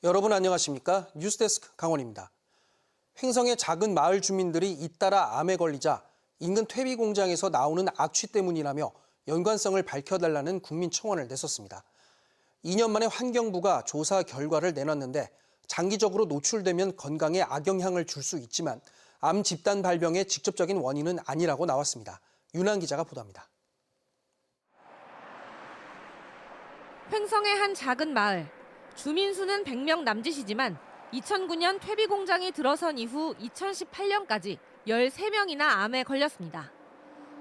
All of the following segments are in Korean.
여러분 안녕하십니까? 뉴스데스크 강원입니다. 횡성의 작은 마을 주민들이 잇따라 암에 걸리자 인근 퇴비 공장에서 나오는 악취 때문이라며 연관성을 밝혀달라는 국민 청원을 냈었습니다. 2년 만에 환경부가 조사 결과를 내놨는데 장기적으로 노출되면 건강에 악영향을 줄 수 있지만 암 집단 발병의 직접적인 원인은 아니라고 나왔습니다. 윤한 기자가 보도합니다. 횡성의 한 작은 마을. 주민 수는 100명 남짓이지만 2009년 퇴비 공장이 들어선 이후 2018년까지 13명이나 암에 걸렸습니다.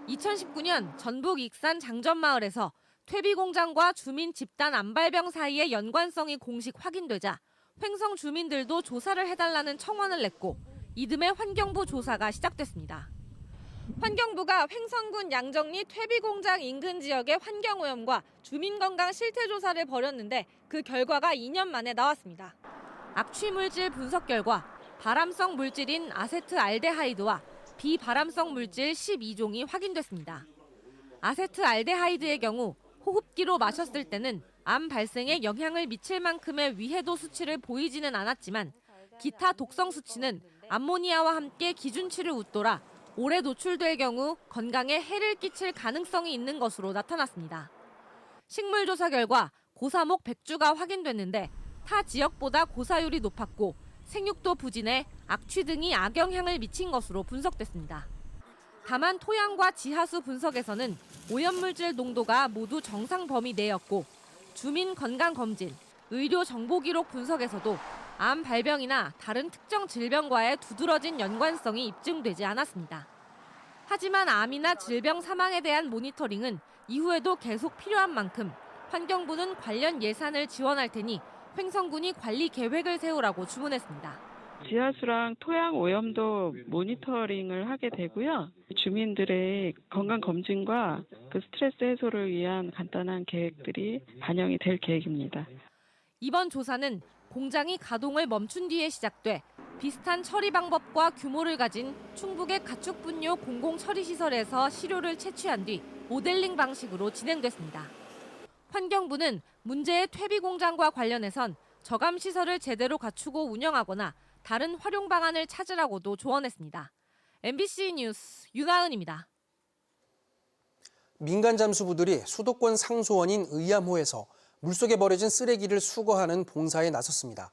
2019년 전북 익산 장전마을에서 퇴비 공장과 주민 집단 암발병 사이의 연관성이 공식 확인되자 횡성 주민들도 조사를 해달라는 청원을 냈고 이듬해 환경부 조사가 시작됐습니다. 환경부가 횡성군 양정리 퇴비 공장 인근 지역의 환경오염과 주민건강 실태조사를 벌였는데 그 결과가 2년 만에 나왔습니다. 악취 물질 분석 결과 발암성 물질인 아세트알데하이드와 비발암성 물질 12종이 확인됐습니다. 아세트알데하이드의 경우 호흡기로 마셨을 때는 암 발생에 영향을 미칠 만큼의 위해도 수치를 보이지는 않았지만 기타 독성 수치는 암모니아와 함께 기준치를 웃돌아 오래 노출될 경우 건강에 해를 끼칠 가능성이 있는 것으로 나타났습니다. 식물조사 결과 고사목 100주가 확인됐는데 타 지역보다 고사율이 높았고 생육도 부진에 악취 등이 악영향을 미친 것으로 분석됐습니다. 다만 토양과 지하수 분석에서는 오염물질 농도가 모두 정상 범위 내였고 주민 건강검진, 의료 정보기록 분석에서도 암 발병이나 다른 특정 질병과의 두드러진 연관성이 입증되지 않았습니다. 하지만 암이나 질병 사망에 대한 모니터링은 이후에도 계속 필요한 만큼 환경부는 관련 예산을 지원할 테니 횡성군이 관리 계획을 세우라고 주문했습니다. 지하수랑 토양 오염도 모니터링을 하게 되고요. 주민들의 건강 검진과 그 스트레스 해소를 위한 간단한 계획들이 반영이 될 계획입니다. 이번 조사는 공장이 가동을 멈춘 뒤에 시작돼 비슷한 처리 방법과 규모를 가진 충북의 가축분뇨 공공처리시설에서 시료를 채취한 뒤 모델링 방식으로 진행됐습니다. 환경부는 문제의 퇴비 공장과 관련해선 저감시설을 제대로 갖추고 운영하거나 다른 활용 방안을 찾으라고도 조언했습니다. MBC 뉴스 윤하은입니다. 민간 잠수부들이 수도권 상수원인 의암호에서 물속에 버려진 쓰레기를 수거하는 봉사에 나섰습니다.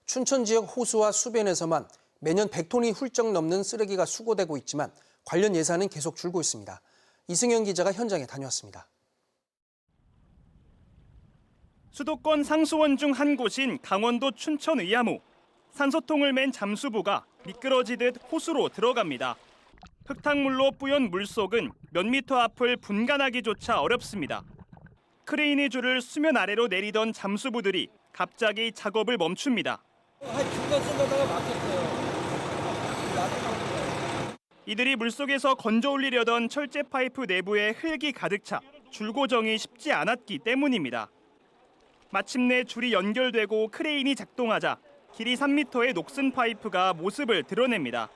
춘천 지역 호수와 수변에서만 매년 100톤이 훌쩍 넘는 쓰레기가 수거되고 있지만 관련 예산은 계속 줄고 있습니다. 이승현 기자가 현장에 다녀왔습니다. 수도권 상수원 중 한 곳인 강원도 춘천 의암호. 산소통을 맨 잠수부가 미끄러지듯 호수로 들어갑니다. 흙탕물로 뿌연 물속은 몇 미터 앞을 분간하기조차 어렵습니다. 크레인의 줄을 수면 아래로 내리던 잠수부들이 갑자기 작업을 멈춥니다. 이들이 물속에서 건져 올리려던 철제 파이프 내부에 흙이 가득 차 줄고정이 쉽지 않았기 때문입니다. 마침내 줄이 연결되고 크레인이 작동하자 길이 3m의 녹슨 파이프가 모습을 드러냅니다.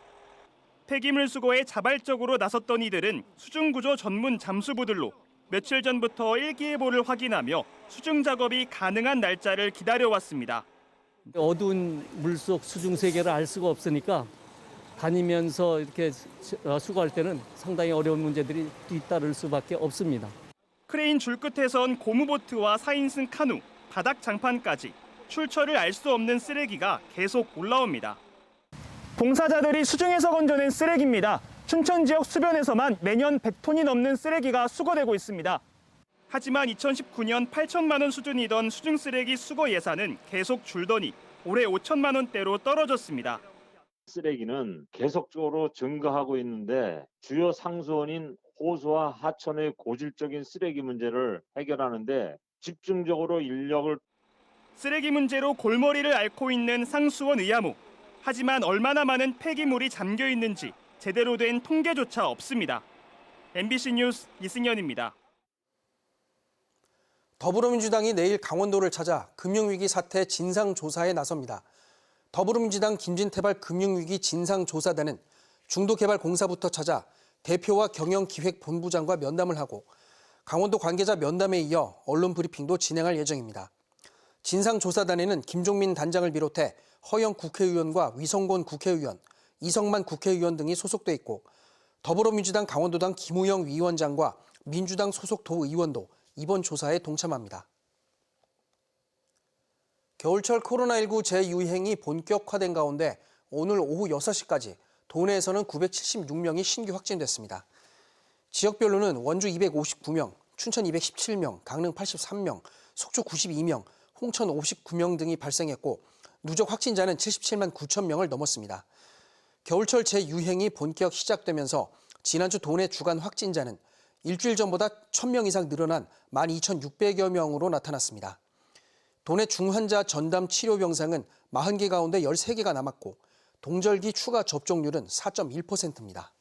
폐기물 수거에 자발적으로 나섰던 이들은 수중구조 전문 잠수부들로 며칠 전부터 일기예보를 확인하며 수중 작업이 가능한 날짜를 기다려왔습니다. 어두운 물속 수중 세계를 알 수가 없으니까 다니면서 이렇게 수거할 때는 상당히 어려운 문제들이 뒤따를 수밖에 없습니다. 크레인 줄끝에선 고무보트와 4인승 카누, 바닥 장판까지 출처를 알 수 없는 쓰레기가 계속 올라옵니다. 봉사자들이 수중에서 건져낸 쓰레기입니다. 춘천 지역 수변에서만 매년 100톤이 넘는 쓰레기가 수거되고 있습니다. 하지만 2019년 8천만 원 수준이던 수중 쓰레기 수거 예산은 계속 줄더니 올해 5천만 원대로 떨어졌습니다. 쓰레기는 계속적으로 증가하고 있는데 주요 상수원인 호수와 하천의 고질적인 쓰레기 문제를 해결하는데 집중적으로 인력을 쓰레기 문제로 골머리를 앓고 있는 상수원 의암호. 하지만 얼마나 많은 폐기물이 잠겨 있는지 제대로 된 통계조차 없습니다. MBC 뉴스 이승현입니다. 더불어민주당이 내일 강원도를 찾아 금융위기 사태 진상조사에 나섭니다. 더불어민주당 김진태발 금융위기 진상조사단은 중도개발공사부터 찾아 대표와 경영기획본부장과 면담을 하고 강원도 관계자 면담에 이어 언론 브리핑도 진행할 예정입니다. 진상조사단에는 김종민 단장을 비롯해 허영 국회의원과 위성곤 국회의원, 이성만 국회의원 등이 소속돼 있고 더불어민주당 강원도당 김우영 위원장과 민주당 소속 도의원도 이번 조사에 동참합니다. 겨울철 코로나19 재유행이 본격화된 가운데 오늘 오후 6시까지 도내에서는 976명이 신규 확진됐습니다. 지역별로는 원주 259명, 춘천 217명, 강릉 83명, 속초 92명, 홍천 59명 등이 발생했고 누적 확진자는 77만 9천 명을 넘었습니다. 겨울철 재유행이 본격 시작되면서 지난주 도내 주간 확진자는 일주일 전보다 1,000명 이상 늘어난 12,600여 명으로 나타났습니다. 도내 중환자 전담 치료 병상은 40개 가운데 13개가 남았고 동절기 추가 접종률은 4.1%입니다.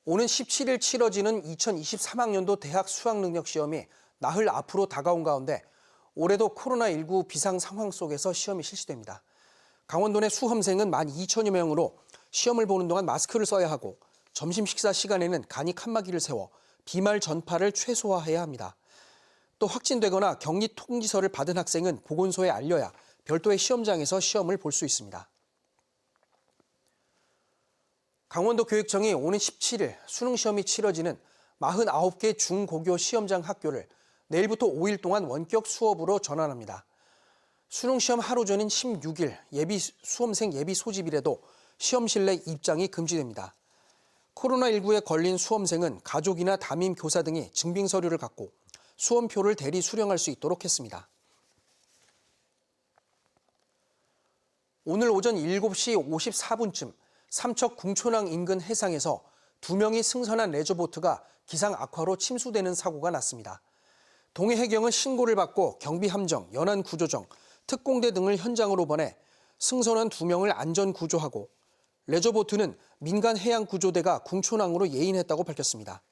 오는 17일 치러지는 2023학년도 대학 수학능력시험이 나흘 앞으로 다가온 가운데 올해도 코로나19 비상 상황 속에서 시험이 실시됩니다. 강원도 내 수험생은 12,000여 명으로 시험을 보는 동안 마스크를 써야 하고 점심 식사 시간에는 간이 칸막이를 세워 비말 전파를 최소화해야 합니다. 또 확진되거나 격리 통지서를 받은 학생은 보건소에 알려야 별도의 시험장에서 시험을 볼 수 있습니다. 강원도 교육청이 오는 17일 수능시험이 치러지는 49개 중고교 시험장 학교를 내일부터 5일 동안 원격 수업으로 전환합니다. 수능시험 하루 전인 16일 수험생 예비 소집일에도 시험실 내 입장이 금지됩니다. 코로나19에 걸린 수험생은 가족이나 담임 교사 등이 증빙서류를 갖고 수험표를 대리 수령할 수 있도록 했습니다. 오늘 오전 7시 54분쯤 삼척 궁촌항 인근 해상에서 2명이 승선한 레저보트가 기상 악화로 침수되는 사고가 났습니다. 동해해경은 신고를 받고 경비함정, 연안구조정, 특공대 등을 현장으로 보내 승선한 2명을 안전구조하고 레저보트는 민간해양구조대가 궁촌항으로 예인했다고 밝혔습니다.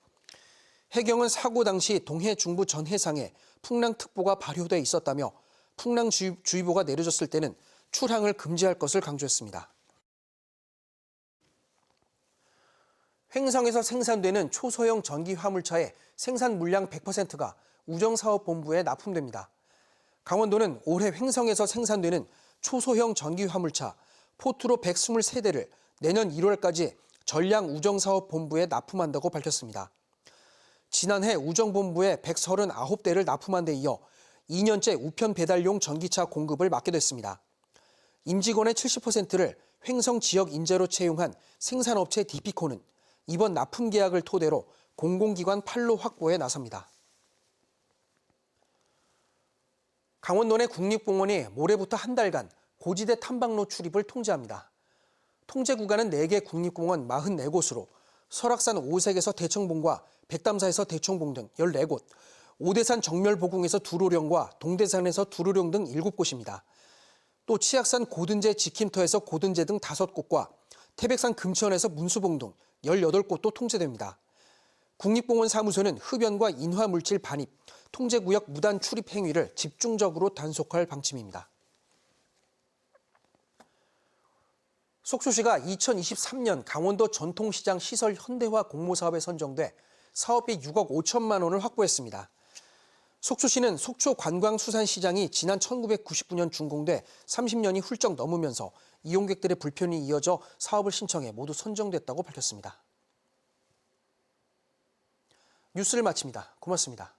해경은 사고 당시 동해 중부 전 해상에 풍랑특보가 발효돼 있었다며 풍랑주의보가 내려졌을 때는 출항을 금지할 것을 강조했습니다. 횡성에서 생산되는 초소형 전기 화물차의 생산 물량 100%가 우정사업본부에 납품됩니다. 강원도는 올해 횡성에서 생산되는 초소형 전기 화물차 포트로 123대를 내년 1월까지 전량 우정사업본부에 납품한다고 밝혔습니다. 지난해 우정본부에 139대를 납품한 데 이어 2년째 우편 배달용 전기차 공급을 맡게 됐습니다. 임직원의 70%를 횡성 지역 인재로 채용한 생산업체 DP코는 이번 납품 계약을 토대로 공공기관 판로 확보에 나섭니다. 강원도 내 국립공원이 모레부터 한 달간 고지대 탐방로 출입을 통제합니다. 통제 구간은 4개 국립공원 44곳으로 설악산 오색에서 대청봉과 백담사에서 대청봉 등 14곳, 오대산 정멸보궁에서 두로령과 동대산에서 두로령 등 7곳입니다. 또 치악산 고든제 지킴터에서 고든제 등 5곳과 태백산 금천에서 문수봉 등 18곳도 통제됩니다. 국립공원 사무소는 흡연과 인화물질 반입, 통제구역 무단 출입 행위를 집중적으로 단속할 방침입니다. 속초시가 2023년 강원도 전통시장 시설 현대화 공모사업에 선정돼 사업비 6억 5천만 원을 확보했습니다. 속초시는 속초관광수산시장이 지난 1999년 준공돼 30년이 훌쩍 넘으면서 이용객들의 불편이 이어져 사업을 신청해 모두 선정됐다고 밝혔습니다. 뉴스를 마칩니다. 고맙습니다.